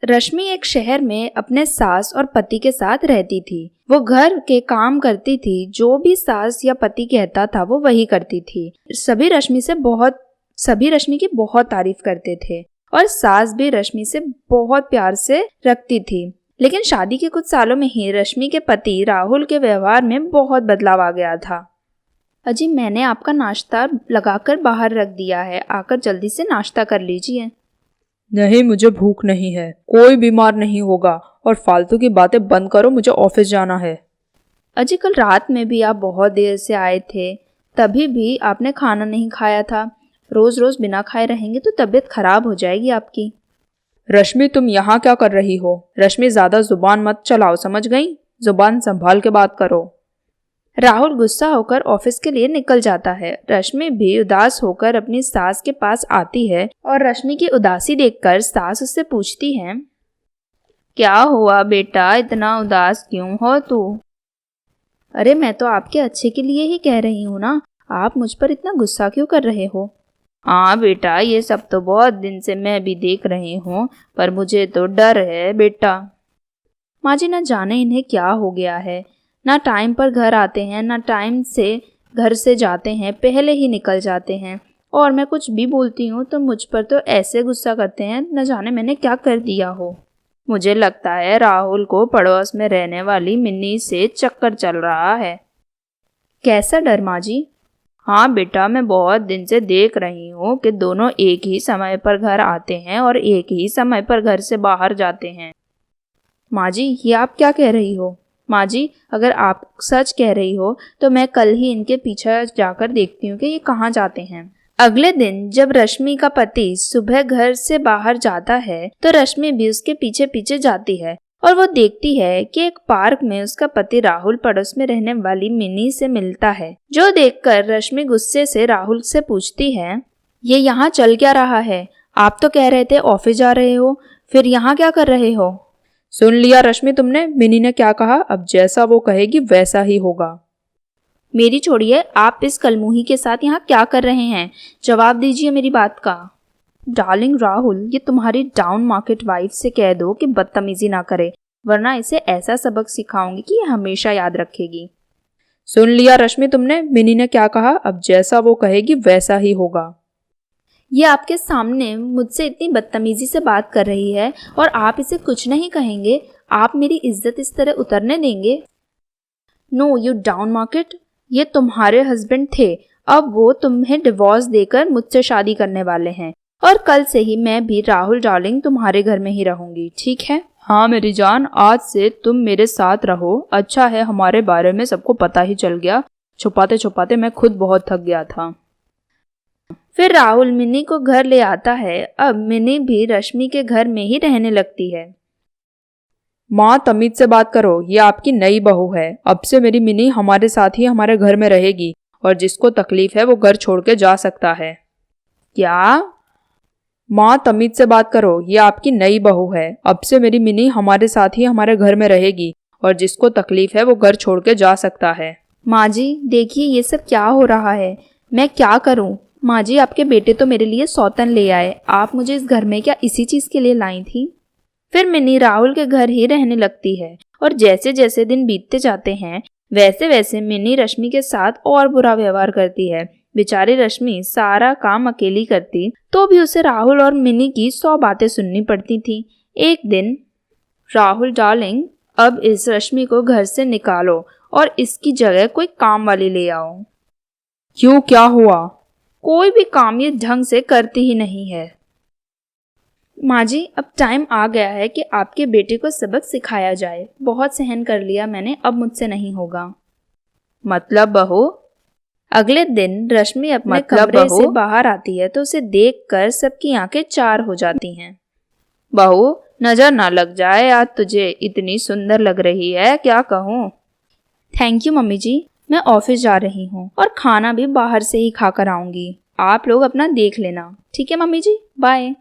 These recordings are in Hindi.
रश्मि एक शहर में अपने सास और पति के साथ रहती थी। वो घर के काम करती थी, जो भी सास या पति कहता था वो वही करती थी। सभी रश्मि की बहुत तारीफ करते थे और सास भी रश्मि से बहुत प्यार से रखती थी। लेकिन शादी के कुछ सालों में ही रश्मि के पति राहुल के व्यवहार में बहुत बदलाव आ गया था। अजी, मैंने आपका नाश्ता लगाकर बाहर रख दिया है, आकर जल्दी से नाश्ता कर लीजिए। नहीं, मुझे भूख नहीं है, कोई बीमार नहीं होगा और फालतू की बातें बंद करो, मुझे ऑफिस जाना है। अजी, कल रात में भी आप बहुत देर से आए थे, तभी भी आपने खाना नहीं खाया था। रोज रोज बिना खाए रहेंगे तो तबीयत खराब हो जाएगी आपकी। रश्मि, तुम यहाँ क्या कर रही हो? रश्मि, ज्यादा जुबान मत चलाओ, समझ गई? जुबान संभाल के बात करो। राहुल गुस्सा होकर ऑफिस के लिए निकल जाता है। रश्मि भी उदास होकर अपनी सास के पास आती है और रश्मि की उदासी देखकर सास उससे पूछती है, क्या हुआ बेटा, इतना उदास क्यों हो तू? अरे, मैं तो आपके अच्छे के लिए ही कह रही हूँ ना, आप मुझ पर इतना गुस्सा क्यों कर रहे हो? हाँ बेटा, ये सब तो बहुत दिन से मैं भी देख रही हूँ, पर मुझे तो डर है बेटा। माँ जी, न जाने इन्हें क्या हो गया है, ना टाइम पर घर आते हैं, ना टाइम से घर से जाते हैं, पहले ही निकल जाते हैं। और मैं कुछ भी बोलती हूँ तो मुझ पर तो ऐसे गुस्सा करते हैं, न जाने मैंने क्या कर दिया हो। मुझे लगता है राहुल को पड़ोस में रहने वाली मिन्नी से चक्कर चल रहा है। कैसा डर माँ जी? हाँ बेटा, मैं बहुत दिन से देख रही हूँ कि दोनों एक ही समय पर घर आते हैं और एक ही समय पर घर से बाहर जाते हैं। माँ जी, ये आप क्या कह रही हो? माँ जी, अगर आप सच कह रही हो तो मैं कल ही इनके पीछे जाकर देखती हूँ कि ये कहाँ जाते हैं। अगले दिन जब रश्मि का पति सुबह घर से बाहर जाता है तो रश्मि भी उसके पीछे पीछे जाती है और वो देखती है कि एक पार्क में उसका पति राहुल पड़ोस में रहने वाली मिनी से मिलता है। जो देखकर रश्मि गुस्से से राहुल से पूछती है, ये यहाँ चल क्या रहा है? आप तो कह रहे थे ऑफिस जा रहे हो, फिर यहाँ क्या कर रहे हो? सुन लिया रश्मि तुमने, मिनी ने क्या कहा? अब जैसा वो कहेगी वैसा ही होगा। मेरी छोड़िए, आप इस कलमुही के साथ यहाँ क्या कर रहे हैं? जवाब दीजिए मेरी बात का। डार्लिंग राहुल, ये तुम्हारी डाउन मार्केट वाइफ से कह दो कि बदतमीजी ना करे, वरना इसे ऐसा सबक सिखाऊंगी कि ये हमेशा याद रखेगी। सुन लिया रश्मि तुमने, मिनी ने क्या कहा? अब जैसा वो कहेगी वैसा ही होगा। ये आपके सामने मुझसे इतनी बदतमीजी से बात कर रही है और आप इसे कुछ नहीं कहेंगे? आप मेरी इज्जत इस तरह उतरने देंगे? नो यू डाउन मार्केट, ये तुम्हारे हस्बैंड थे, अब वो तुम्हें डिवोर्स देकर मुझसे शादी करने वाले हैं और कल से ही मैं भी राहुल डार्लिंग तुम्हारे घर में ही रहूंगी, ठीक है? हाँ मेरी जान, आज से तुम मेरे साथ रहो। अच्छा है हमारे बारे में सबको पता ही चल गया, छुपाते छुपाते मैं खुद बहुत थक गया था। फिर राहुल मिनी को घर ले आता है। अब मिनी भी रश्मि के घर में ही रहने लगती है। माँ, तमीज से बात करो, ये आपकी नई बहू है। अब से मेरी मिनी हमारे साथ ही हमारे घर में रहेगी और जिसको तकलीफ है वो घर छोड़ के जा सकता है। क्या? माँ, तमीज से बात करो, ये आपकी नई बहू है। अब से मेरी मिनी हमारे साथ ही हमारे घर में रहेगी और जिसको तकलीफ है वो घर छोड़ के जा सकता है। माँ जी, देखिए ये सब क्या हो रहा है, मैं क्या करूँ? माँ जी, आपके बेटे तो मेरे लिए सौतन ले आए, आप मुझे इस घर में क्या इसी चीज के लिए लाई थी? फिर मिनी राहुल के घर ही रहने लगती है और जैसे जैसे दिन बीतते जाते हैं वैसे वैसे मिनी रश्मि के साथ और बुरा व्यवहार करती है। बेचारी रश्मि सारा काम अकेली करती तो भी उसे राहुल और मिनी की 100 बातें सुननी पड़ती थी। एक दिन, राहुल डार्लिंग, अब इस रश्मि को घर से निकालो और इसकी जगह कोई काम वाली ले आओ। क्यों, क्या हुआ? कोई भी काम ये ढंग से करती ही नहीं है। माँ जी, अब टाइम आ गया है कि आपके बेटे को सबक सिखाया जाए। बहुत सहन कर लिया मैंने, अब मुझसे नहीं होगा। मतलब बहू? अगले दिन रश्मि अपने कमरे से बाहर आती है तो उसे देखकर सबकी आंखें चार हो जाती हैं। बहू, नजर ना लग जाए, आज तुझे इतनी सुंदर लग रही है, क्या कहूँ? थैंक यू मम्मी जी, मैं ऑफिस जा रही हूँ और खाना भी बाहर से ही खाकर आऊंगी। आप लोग अपना देख लेना, ठीक है मम्मी जी, बाय।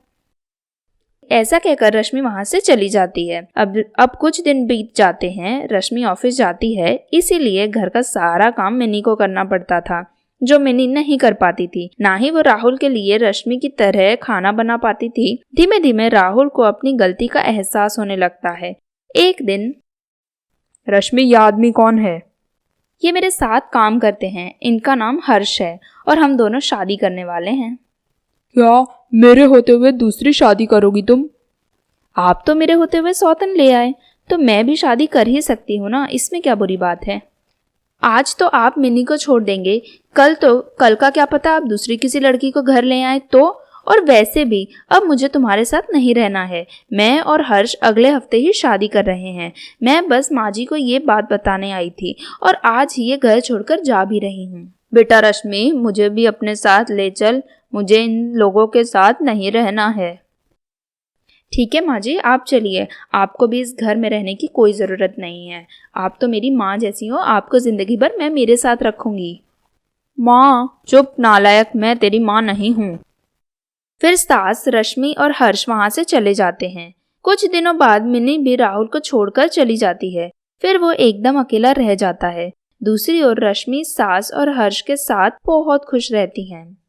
ऐसा कहकर रश्मि वहां से चली जाती है। अब कुछ दिन बीत जाते हैं। रश्मि ऑफिस जाती है, इसीलिए घर का सारा काम मिनी को करना पड़ता था। जो मिनी नहीं कर पाती थी। ना ही वो राहुल के लिए रश्मि की तरह खाना बना पाती थी। धीमे धीमे राहुल को अपनी गलती का एहसास होने लगता है। एक दिन, रश्मि, ये आदमी कौन है? ये मेरे साथ काम करते हैं, इनका नाम हर्ष है और हम दोनों शादी करने वाले हैं। क्या मेरे होते हुए दूसरी शादी करोगी तुम? आप तो मेरे होते हुए सौतन ले आए, तो मैं भी शादी कर ही सकती हूँ ना, इसमें क्या बुरी बात है। आज तो आप मिनी को छोड़ देंगे, कल का क्या पता आप दूसरी किसी लड़की को घर ले आए तो। और वैसे भी अब मुझे तुम्हारे साथ नहीं रहना है। मैं और हर्ष अगले हफ्ते ही शादी कर रहे हैं। मैं बस माँ जी को ये बात बताने आई थी और आज ही ये घर छोड़कर जा भी रही हूँ। बेटा रश्मि, मुझे भी अपने साथ ले चल, मुझे इन लोगों के साथ नहीं रहना है। ठीक है माँ जी, आप चलिए, आपको भी इस घर में रहने की कोई ज़रूरत नहीं है। आप तो मेरी माँ जैसी हो, आपको ज़िंदगी भर मैं मेरे साथ रखूँगी। माँ, चुप नालायक, मैं तेरी माँ नहीं हूँ। फिर सास, रश्मि और हर्ष वहाँ से चले जाते हैं। कुछ दिनों बाद मिनी भी राहुल को छोड़कर चली जाती है। फिर वो एकदम अकेला रह जाता है। दूसरी ओर रश्मि सास और हर्ष के साथ बहुत खुश रहती हैं।